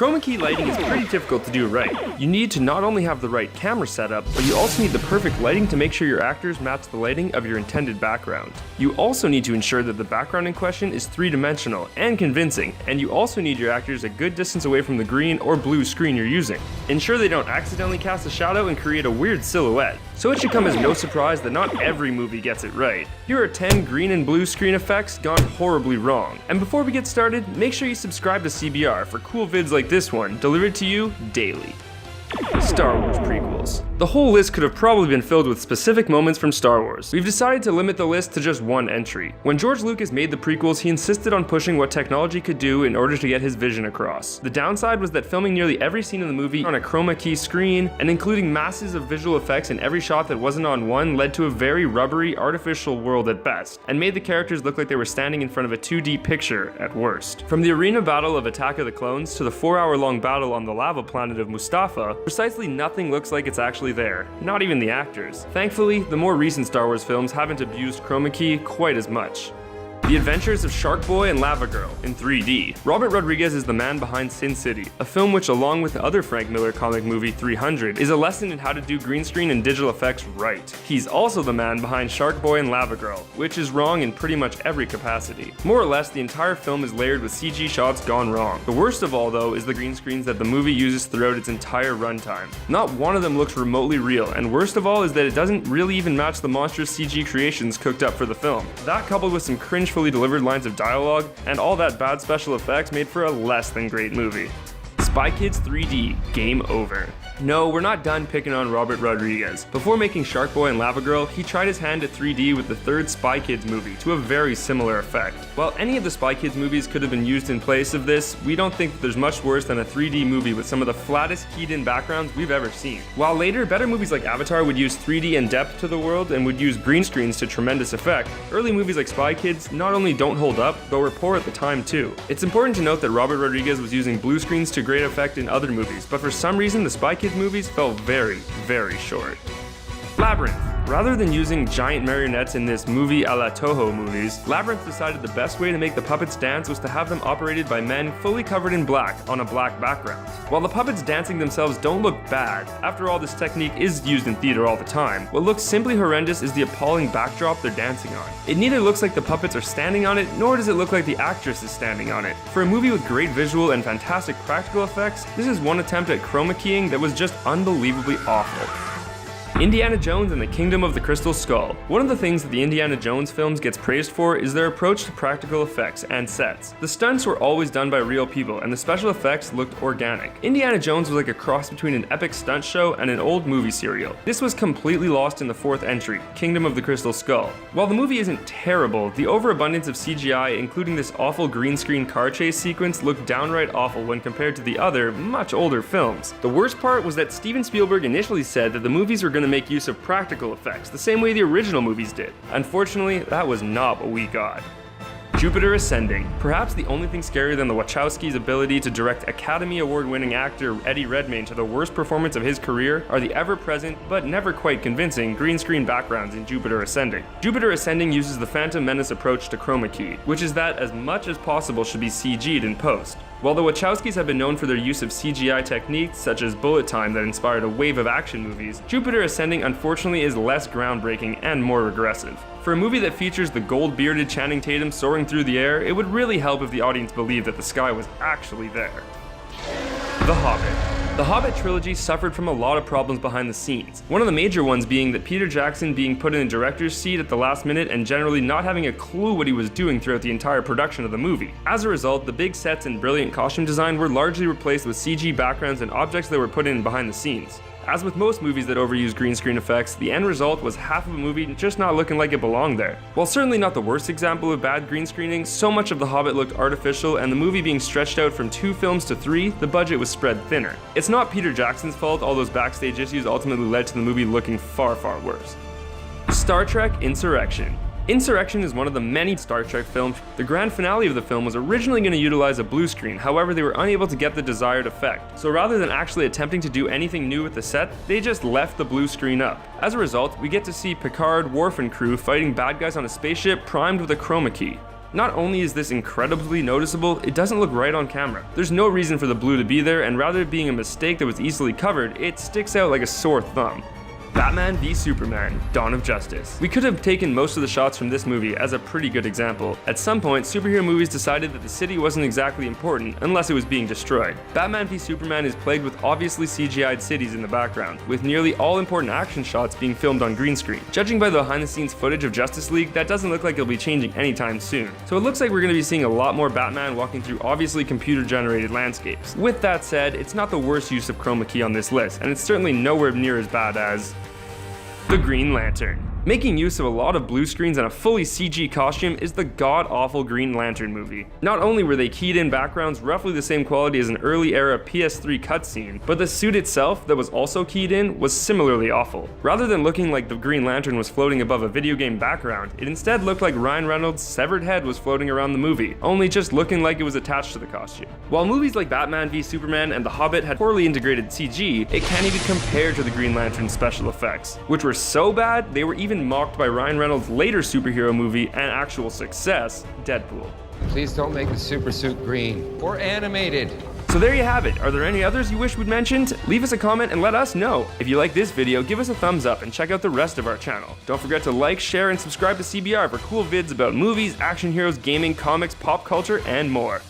Chroma key lighting is pretty difficult to do right. You need to not only have the right camera setup, but you also need the perfect lighting to make sure your actors match the lighting of your intended background. You also need to ensure that the background in question is three-dimensional and convincing, and you also need your actors a good distance away from the green or blue screen you're using. Ensure they don't accidentally cast a shadow and create a weird silhouette. So it should come as no surprise that not every movie gets it right. Here are 10 green and blue screen effects gone horribly wrong. And before we get started, make sure you subscribe to CBR for cool vids like this one, delivered to you daily. Star Wars prequels. The whole list could have probably been filled with specific moments from Star Wars. We've decided to limit the list to just one entry. When George Lucas made the prequels, he insisted on pushing what technology could do in order to get his vision across. The downside was that filming nearly every scene in the movie on a chroma key screen, and including masses of visual effects in every shot that wasn't on one, led to a very rubbery, artificial world at best, and made the characters look like they were standing in front of a 2D picture at worst. From the arena battle of Attack of the Clones to the 4-hour-long battle on the lava planet of Mustafar, precisely nothing looks like it's actually there, not even the actors. Thankfully, the more recent Star Wars films haven't abused chroma key quite as much. The Adventures of Shark Boy and Lava Girl in 3D. Robert Rodriguez is the man behind Sin City, a film which, along with the other Frank Miller comic movie 300, is a lesson in how to do green screen and digital effects right. He's also the man behind Shark Boy and Lava Girl, which is wrong in pretty much every capacity. More or less, the entire film is layered with CG shots gone wrong. The worst of all, though, is the green screens that the movie uses throughout its entire runtime. Not one of them looks remotely real, and worst of all is that it doesn't really even match the monstrous CG creations cooked up for the film. That, coupled with some cringe delivered lines of dialogue, and all that bad special effects, made for a less than great movie. Spy Kids 3D, game over. No, we're not done picking on Robert Rodriguez. Before making Shark Boy and Lava Girl, he tried his hand at 3D with the third Spy Kids movie to a very similar effect. While any of the Spy Kids movies could have been used in place of this, we don't think that there's much worse than a 3D movie with some of the flattest keyed-in backgrounds we've ever seen. While later, better movies like Avatar would use 3D and depth to the world and would use green screens to tremendous effect, early movies like Spy Kids not only don't hold up, but were poor at the time too. It's important to note that Robert Rodriguez was using blue screens to great effect in other movies, but for some reason the Spy Kids movies fell very, very short. Labyrinth. Rather than using giant marionettes in this movie a la Toho movies, Labyrinth decided the best way to make the puppets dance was to have them operated by men fully covered in black on a black background. While the puppets dancing themselves don't look bad, after all this technique is used in theater all the time, what looks simply horrendous is the appalling backdrop they're dancing on. It neither looks like the puppets are standing on it, nor does it look like the actress is standing on it. For a movie with great visual and fantastic practical effects, this is one attempt at chroma keying that was just unbelievably awful. Indiana Jones and the Kingdom of the Crystal Skull. One of the things that the Indiana Jones films gets praised for is their approach to practical effects and sets. The stunts were always done by real people, and the special effects looked organic. Indiana Jones was like a cross between an epic stunt show and an old movie serial. This was completely lost in the fourth entry, Kingdom of the Crystal Skull. While the movie isn't terrible, the overabundance of CGI, including this awful green screen car chase sequence, looked downright awful when compared to the other, much older films. The worst part was that Steven Spielberg initially said that the movies were going to make use of practical effects, the same way the original movies did. Unfortunately, that was not what we got. Jupiter Ascending. Perhaps the only thing scarier than the Wachowskis' ability to direct Academy Award-winning actor Eddie Redmayne to the worst performance of his career are the ever-present, but never quite convincing, green screen backgrounds in Jupiter Ascending. Jupiter Ascending uses the Phantom Menace approach to chroma key, which is that as much as possible should be CG'd in post. While the Wachowskis have been known for their use of CGI techniques such as bullet time that inspired a wave of action movies, Jupiter Ascending unfortunately is less groundbreaking and more regressive. For a movie that features the gold-bearded Channing Tatum soaring through the air, it would really help if the audience believed that the sky was actually there. The Hobbit. The Hobbit trilogy suffered from a lot of problems behind the scenes, one of the major ones being that Peter Jackson being put in a director's seat at the last minute and generally not having a clue what he was doing throughout the entire production of the movie. As a result, the big sets and brilliant costume design were largely replaced with CG backgrounds and objects that were put in behind the scenes. As with most movies that overuse green screen effects, the end result was half of a movie just not looking like it belonged there. While certainly not the worst example of bad green screening, so much of The Hobbit looked artificial, and the movie being stretched out from 2 films to 3, the budget was spread thinner. It's not Peter Jackson's fault all those backstage issues ultimately led to the movie looking far, far worse. Star Trek Insurrection. Insurrection is one of the many Star Trek films. The grand finale of the film was originally going to utilize a blue screen, however they were unable to get the desired effect. So rather than actually attempting to do anything new with the set, they just left the blue screen up. As a result, we get to see Picard, Worf, and crew fighting bad guys on a spaceship primed with a chroma key. Not only is this incredibly noticeable, it doesn't look right on camera. There's no reason for the blue to be there, and rather than being a mistake that was easily covered, it sticks out like a sore thumb. Batman v Superman: Dawn of Justice. We could have taken most of the shots from this movie as a pretty good example. At some point, superhero movies decided that the city wasn't exactly important unless it was being destroyed. Batman v Superman is plagued with obviously CGI'd cities in the background, with nearly all important action shots being filmed on green screen. Judging by the behind-the-scenes footage of Justice League, that doesn't look like it'll be changing anytime soon. So it looks like we're going to be seeing a lot more Batman walking through obviously computer-generated landscapes. With that said, it's not the worst use of chroma key on this list, and it's certainly nowhere near as bad as the Green Lantern. Making use of a lot of blue screens and a fully CG costume is the god-awful Green Lantern movie. Not only were they keyed in backgrounds roughly the same quality as an early era PS3 cutscene, but the suit itself that was also keyed in was similarly awful. Rather than looking like the Green Lantern was floating above a video game background, it instead looked like Ryan Reynolds' severed head was floating around the movie, only just looking like it was attached to the costume. While movies like Batman v Superman and The Hobbit had poorly integrated CG, it can't even compare to the Green Lantern's special effects, which were so bad they were even mocked by Ryan Reynolds' later superhero movie and actual success, Deadpool. Please don't make the super suit green or animated. So there you have it. Are there any others you wish we'd mentioned? Leave us a comment and let us know. If you like this video, give us a thumbs up and check out the rest of our channel. Don't forget to like, share, and subscribe to CBR for cool vids about movies, action heroes, gaming, comics, pop culture, and more.